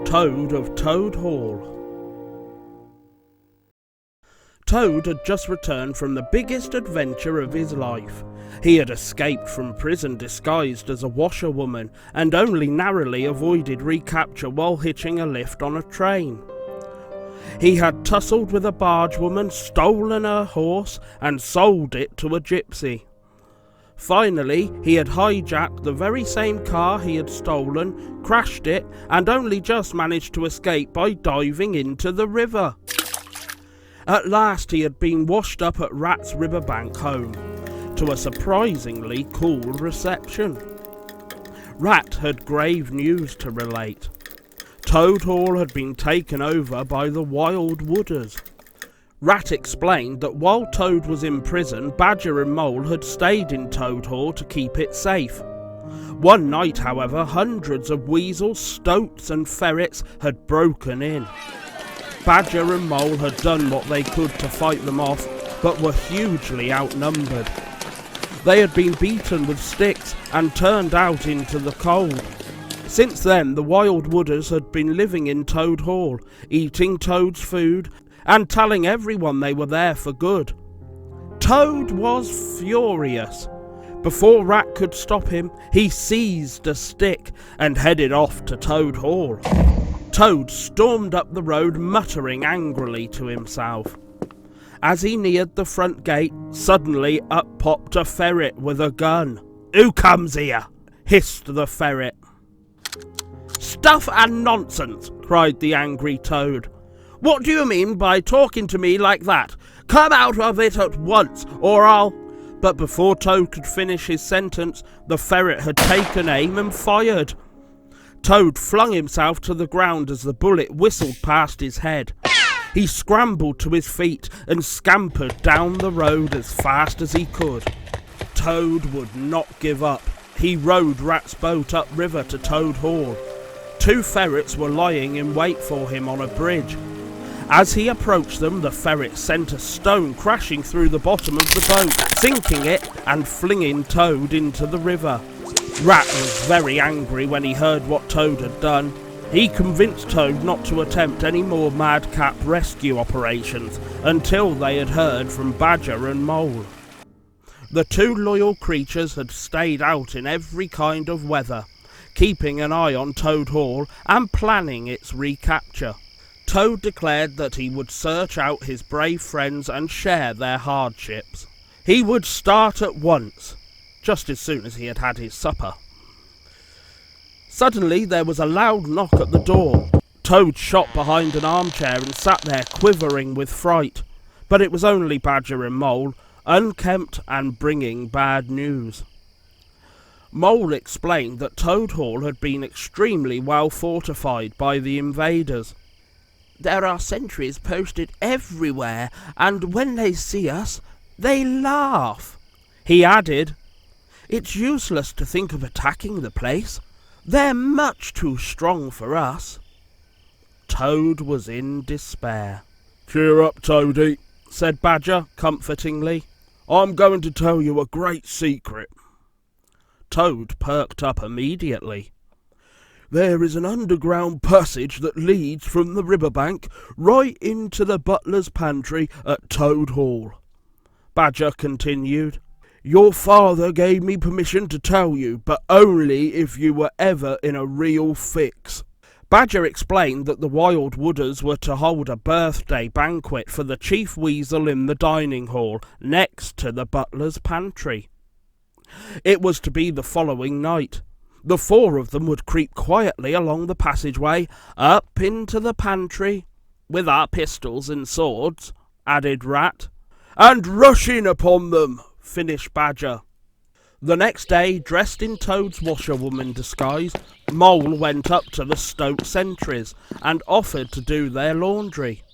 Toad of Toad Hall. Toad had just returned from the biggest adventure of his life. He had escaped from prison disguised as a washerwoman and only narrowly avoided recapture while hitching a lift on a train. He had tussled with a bargewoman, stolen her horse and sold it to a gypsy. Finally, he had hijacked the very same car he had stolen, crashed it, and only just managed to escape by diving into the river. At last he had been washed up at Rat's riverbank home, to a surprisingly cool reception. Rat had grave news to relate. Toad Hall had been taken over by the Wild Wooders. Rat explained that while Toad was in prison, Badger and Mole had stayed in Toad Hall to keep it safe. One night, however, hundreds of weasels, stoats and ferrets had broken in. Badger and Mole had done what they could to fight them off, but were hugely outnumbered. They had been beaten with sticks and turned out into the cold. Since then, the Wild Wooders had been living in Toad Hall, eating Toad's food, and telling everyone they were there for good. Toad was furious. Before Rat could stop him, he seized a stick and headed off to Toad Hall. Toad stormed up the road, muttering angrily to himself. As he neared the front gate, suddenly up popped a ferret with a gun. "Who comes here?" hissed the ferret. "Stuff and nonsense!" cried the angry Toad. "What do you mean by talking to me like that? Come out of it at once, or I'll—" But before Toad could finish his sentence, the ferret had taken aim and fired. Toad flung himself to the ground as the bullet whistled past his head. He scrambled to his feet and scampered down the road as fast as he could. Toad would not give up. He rowed Rat's boat upriver to Toad Hall. Two ferrets were lying in wait for him on a bridge. As he approached them, the ferret sent a stone crashing through the bottom of the boat, sinking it and flinging Toad into the river. Rat was very angry when he heard what Toad had done. He convinced Toad not to attempt any more madcap rescue operations until they had heard from Badger and Mole. The two loyal creatures had stayed out in every kind of weather, keeping an eye on Toad Hall and planning its recapture. Toad declared that he would search out his brave friends and share their hardships. He would start at once, just as soon as he had had his supper. Suddenly there was a loud knock at the door. Toad shot behind an armchair and sat there quivering with fright. But it was only Badger and Mole, unkempt and bringing bad news. Mole explained that Toad Hall had been extremely well fortified by the invaders. "There are sentries posted everywhere, and when they see us, they laugh." He added, "It's useless to think of attacking the place. They're much too strong for us." Toad was in despair. "Cheer up, Toady," said Badger comfortingly. "I'm going to tell you a great secret." Toad perked up immediately. "There is an underground passage that leads from the riverbank right into the butler's pantry at Toad Hall." Badger continued, "Your father gave me permission to tell you, but only if you were ever in a real fix." Badger explained that the Wild Wooders were to hold a birthday banquet for the chief weasel in the dining hall, next to the butler's pantry. It was to be the following night. The four of them would creep quietly along the passageway, up into the pantry, "with our pistols and swords," added Rat, "and rush in upon them," finished Badger. The next day, dressed in Toad's washerwoman disguise, Mole went up to the Stoat sentries and offered to do their laundry.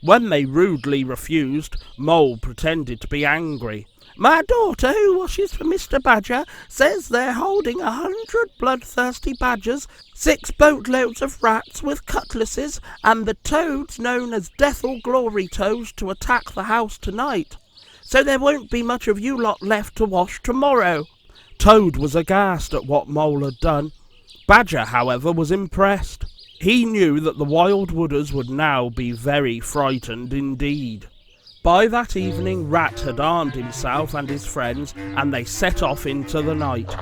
When they rudely refused, Mole pretended to be angry. "My daughter, who washes for Mr. Badger, says they're holding 100 bloodthirsty badgers, 6 boatloads of rats with cutlasses, and the toads known as Death or Glory Toads to attack the house tonight. So there won't be much of you lot left to wash tomorrow." Toad was aghast at what Mole had done. Badger, however, was impressed. He knew that the Wild Wooders would now be very frightened indeed. By that evening, Rat had armed himself and his friends, and they set off into the night.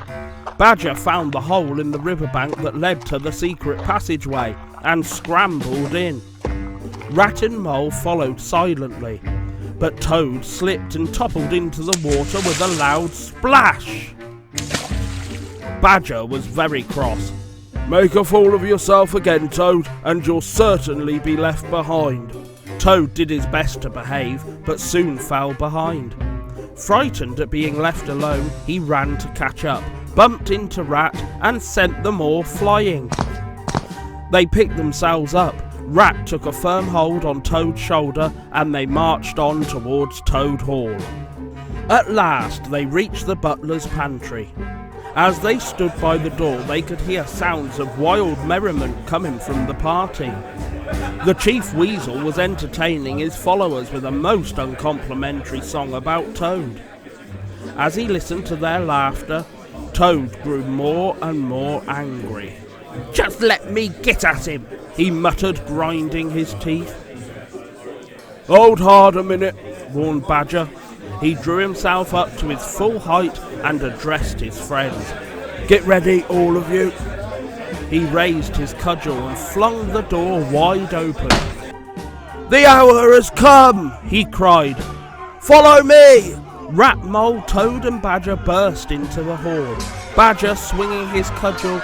Badger found the hole in the riverbank that led to the secret passageway, and scrambled in. Rat and Mole followed silently, but Toad slipped and toppled into the water with a loud splash. Badger was very cross. "Make a fool of yourself again, Toad, and you'll certainly be left behind." Toad did his best to behave, but soon fell behind. Frightened at being left alone, he ran to catch up, bumped into Rat, and sent them all flying. They picked themselves up. Rat took a firm hold on Toad's shoulder, and they marched on towards Toad Hall. At last they reached the butler's pantry. As they stood by the door, they could hear sounds of wild merriment coming from the party. The Chief Weasel was entertaining his followers with a most uncomplimentary song about Toad. As he listened to their laughter, Toad grew more and more angry. "Just let me get at him," he muttered, grinding his teeth. "Hold hard a minute," warned Badger. He drew himself up to his full height and addressed his friends. "Get ready, all of you." He raised his cudgel and flung the door wide open. "The hour has come," he cried. "Follow me!" Rat, Mole, Toad and Badger burst into the hall. Badger swinging his cudgel,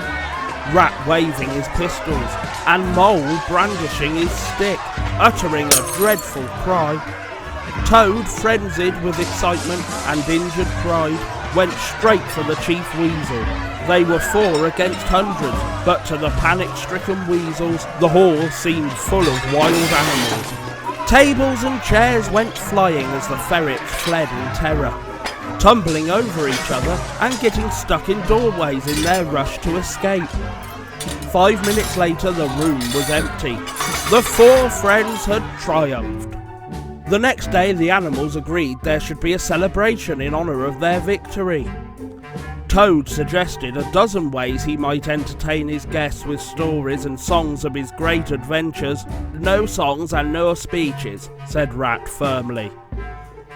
Rat waving his pistols, and Mole brandishing his stick, uttering a dreadful cry. Toad, frenzied with excitement and injured pride, went straight for the Chief Weasel. They were 4 against hundreds, but to the panic-stricken weasels, the hall seemed full of wild animals. Tables and chairs went flying as the ferrets fled in terror, tumbling over each other and getting stuck in doorways in their rush to escape. 5 minutes later, the room was empty. The 4 friends had triumphed. The next day, the animals agreed there should be a celebration in honour of their victory. Toad suggested a dozen ways he might entertain his guests with stories and songs of his great adventures. "No songs and no speeches," said Rat firmly.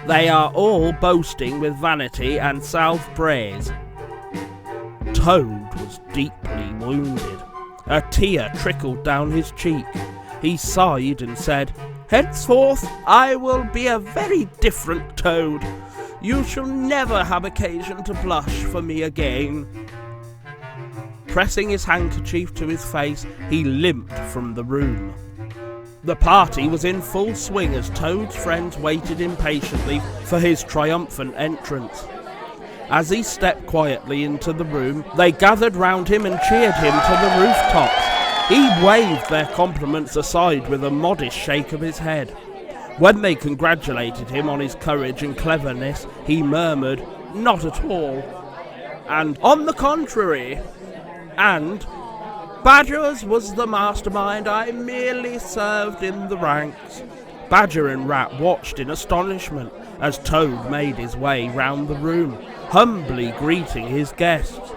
"They are all boasting with vanity and self-praise." Toad was deeply wounded. A tear trickled down his cheek. He sighed and said, "Henceforth I will be a very different Toad. You shall never have occasion to blush for me again." Pressing his handkerchief to his face, he limped from the room. The party was in full swing as Toad's friends waited impatiently for his triumphant entrance. As he stepped quietly into the room, they gathered round him and cheered him to the rooftops. He waved their compliments aside with a modest shake of his head. When they congratulated him on his courage and cleverness, he murmured, "Not at all," and "On the contrary," and "Badger's was the mastermind, I merely served in the ranks." Badger and Rat watched in astonishment as Toad made his way round the room, humbly greeting his guests.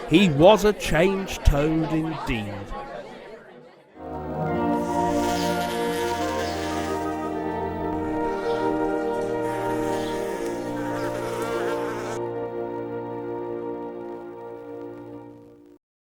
He was a changed Toad indeed.